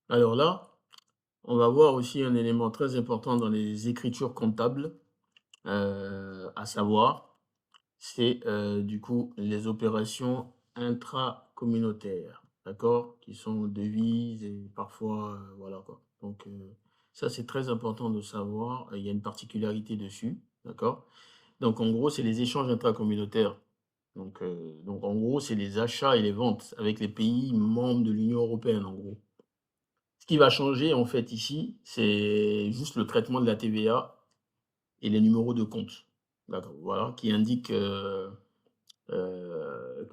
Alors là, on va voir aussi un élément très important dans les écritures comptables, à savoir, c'est, du coup, les opérations intracommunautaires, d'accord? Qui sont devises et parfois, voilà quoi. Donc, ça, c'est très important de savoir, il y a une particularité dessus, d'accord? Donc en gros, c'est les échanges intracommunautaires. Donc en gros, c'est les achats et les ventes avec les pays membres de l'Union européenne, en gros. Ce qui va changer, en fait, ici, c'est juste le traitement de la TVA et les numéros de compte. D'accord, voilà, qui indiquent, que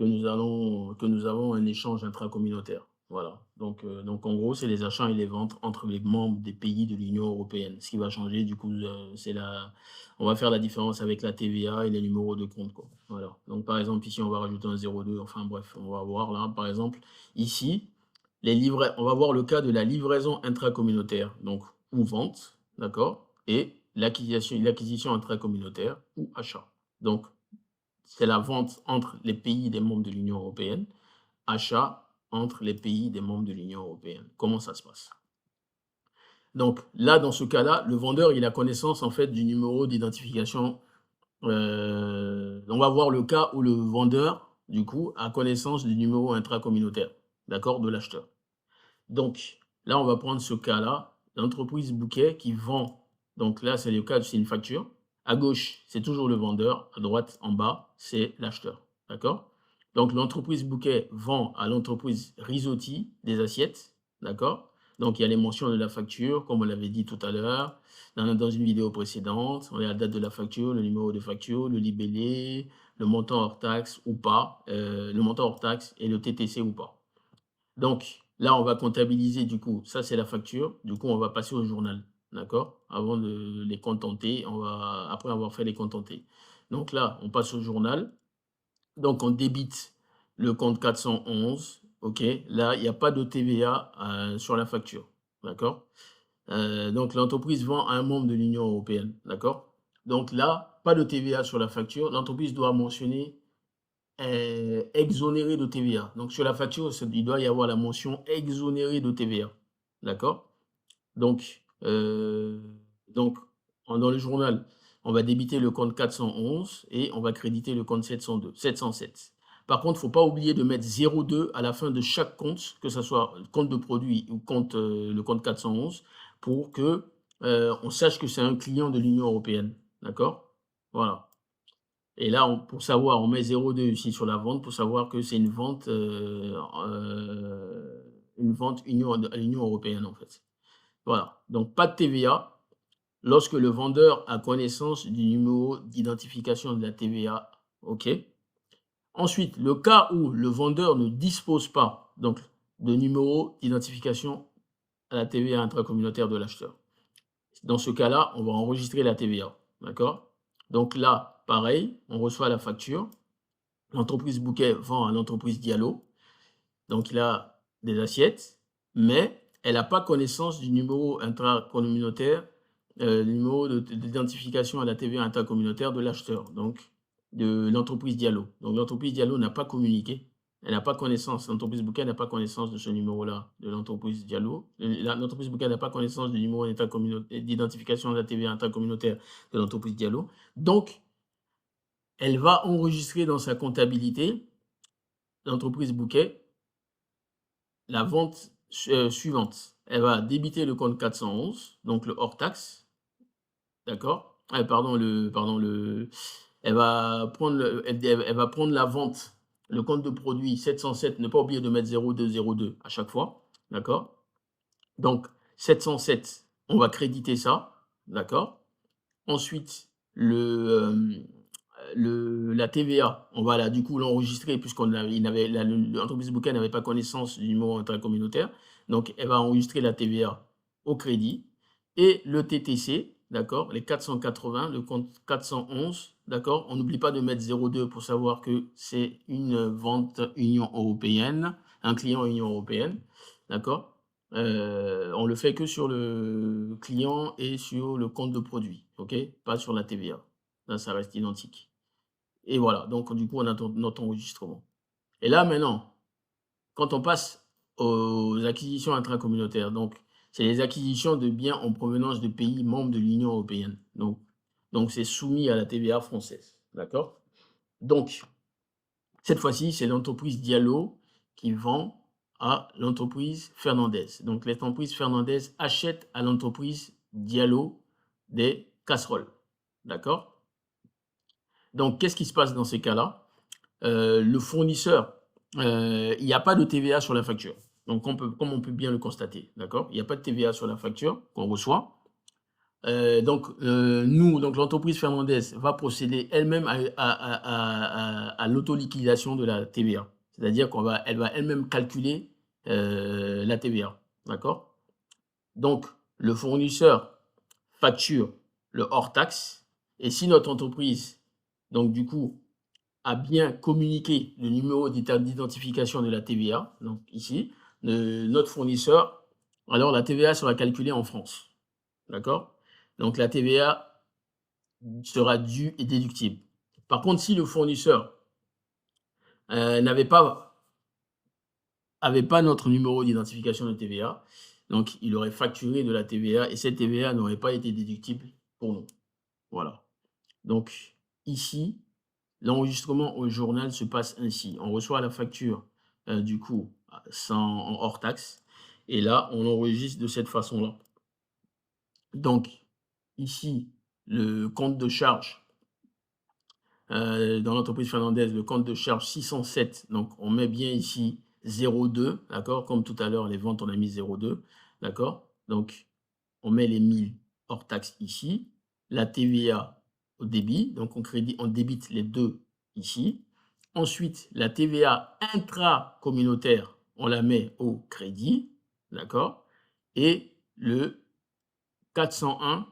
nous avons un échange intracommunautaire. Voilà, donc en gros, c'est les achats et les ventes entre les membres des pays de l'Union européenne. Ce qui va changer, du coup, c'est la on va faire la différence avec la TVA et les numéros de compte, quoi. Voilà, donc par exemple, ici, on va rajouter un 02, enfin bref, on va voir là, par exemple, ici, on va voir le cas de la livraison intracommunautaire, donc ou vente, d'accord? Et l'acquisition intracommunautaire ou achat. Donc c'est la vente entre les pays des membres de l'Union européenne, achat entre les pays des membres de l'Union européenne. Comment ça se passe? Donc là, dans ce cas-là, le vendeur, il a connaissance en fait du numéro d'identification. On va voir le cas où le vendeur, du coup, a connaissance du numéro intracommunautaire, d'accord, de l'acheteur. Donc là, on va prendre ce cas-là, l'entreprise Bouquet qui vend. Donc là, c'est le cas, c'est une facture. À gauche, c'est toujours le vendeur. À droite, en bas, c'est l'acheteur. D'accord? Donc l'entreprise Bouquet vend à l'entreprise Risotti des assiettes. D'accord? Donc il y a les mentions de la facture, comme on l'avait dit tout à l'heure, dans une vidéo précédente. On a la date de la facture, le numéro de facture, le libellé, le montant hors taxe ou pas, le montant hors taxe et le TTC ou pas. Donc là, on va comptabiliser du coup, ça c'est la facture. Du coup, on va passer au journal, d'accord? Avant de les contenter, après avoir fait les contenter. Donc là, on passe au journal. Donc on débite le compte 411, OK? Là, il n'y a pas de TVA, sur la facture, d'accord? Donc l'entreprise vend à un membre de l'Union européenne, d'accord? Donc là, pas de TVA sur la facture. L'entreprise doit mentionner exonéré de TVA. Donc sur la facture, il doit y avoir la mention exonéré de TVA. D'accord? Donc, donc dans le journal, on va débiter le compte 411 et on va créditer le compte 707. Par contre, il ne faut pas oublier de mettre 02 à la fin de chaque compte, que ce soit compte de produit ou le compte 411, pour que on sache que c'est un client de l'Union européenne. D'accord? Voilà. Et là, pour savoir, on met 0,2 ici sur la vente pour savoir que c'est une vente à l'Union européenne, en fait. Voilà. Donc, pas de TVA lorsque le vendeur a connaissance du numéro d'identification de la TVA. OK. Ensuite, le cas où le vendeur ne dispose pas donc, de numéro d'identification à la TVA intracommunautaire de l'acheteur. Dans ce cas-là, on va enregistrer la TVA. D'accord? Donc là, pareil, on reçoit la facture. L'entreprise Bouquet vend à l'entreprise Diallo. Donc, il a des assiettes, mais elle n'a pas connaissance du numéro intracommunautaire, le numéro d'identification à la TVA intercommunautaire de l'acheteur, donc de l'entreprise Diallo. Donc, l'entreprise Diallo n'a pas communiqué. Elle n'a pas connaissance, l'entreprise Bouquet n'a pas connaissance de ce numéro-là de l'entreprise Diallo. L'entreprise Bouquet n'a pas connaissance du numéro d'identification de la TVA intercommunautaire de l'entreprise Diallo. Donc, elle va enregistrer dans sa comptabilité l'entreprise Bouquet la vente suivante. Elle va débiter le compte 411, donc le hors taxe, d'accord? Elle va prendre, elle va prendre la vente, le compte de produit 707, ne pas oublier de mettre 0202 à chaque fois, d'accord? Donc 707, on va créditer ça, d'accord? Ensuite, la TVA, on va du coup l'enregistrer puisqu'on a, il n'avait, l'entreprise Bouquet n'avait pas connaissance du numéro intracommunautaire. Donc, elle va enregistrer la TVA au crédit et le TTC, d'accord, les 480, le compte 411, d'accord. On n'oublie pas de mettre 02 pour savoir que c'est une vente Union européenne, un client Union européenne, d'accord. On le fait que sur le client et sur le compte de produit, ok? Pas sur la TVA. Là, ça reste identique. Et voilà, donc du coup, on a notre enregistrement. Et là, maintenant, quand on passe aux acquisitions intracommunautaires. Donc, c'est les acquisitions de biens en provenance de pays membres de l'Union européenne. Donc c'est soumis à la TVA française. D'accord? Donc, cette fois-ci, c'est l'entreprise Diallo qui vend à l'entreprise Fernandez. Donc, l'entreprise Fernandez achète à l'entreprise Diallo des casseroles. D'accord? Donc, qu'est-ce qui se passe dans ces cas-là? Le fournisseur, il n'y a pas de TVA sur la facture. Donc, comme on peut bien le constater, d'accord? Il n'y a pas de TVA sur la facture qu'on reçoit. Donc l'entreprise Fernandez va procéder elle-même à l'autoliquidation de la TVA. C'est-à-dire qu'elle va elle-même calculer la TVA. D'accord? Donc, le fournisseur facture le hors-taxe. Et si notre entreprise, donc du coup, a bien communiqué le numéro d'identification de la TVA, donc ici, notre fournisseur, alors la TVA sera calculée en France. D'accord? Donc la TVA sera due et déductible. Par contre, si le fournisseur n'avait pas notre numéro d'identification de TVA, donc il aurait facturé de la TVA et cette TVA n'aurait pas été déductible pour nous. Voilà. Donc ici, l'enregistrement au journal se passe ainsi. On reçoit la facture du coup en hors taxe et là, on enregistre de cette façon-là. Donc ici, le compte de charge dans l'entreprise finlandaise, le compte de charge 607, donc on met bien ici 0,2, d'accord? Comme tout à l'heure, les ventes, on a mis 0,2, d'accord? Donc, on met les 1000 hors taxe ici, la TVA au débit, donc on débite les deux ici. Ensuite, la TVA intracommunautaire, on la met au crédit, d'accord? Et le 401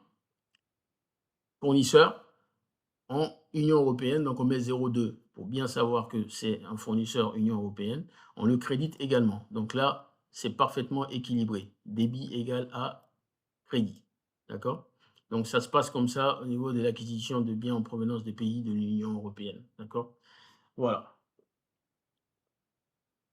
fournisseur en Union européenne, donc on met 0,2 pour bien savoir que c'est un fournisseur Union européenne. On le crédite également. Donc là, c'est parfaitement équilibré. Débit égal à crédit. D'accord? Donc ça se passe comme ça au niveau de l'acquisition de biens en provenance des pays de l'Union européenne. D'accord? Voilà.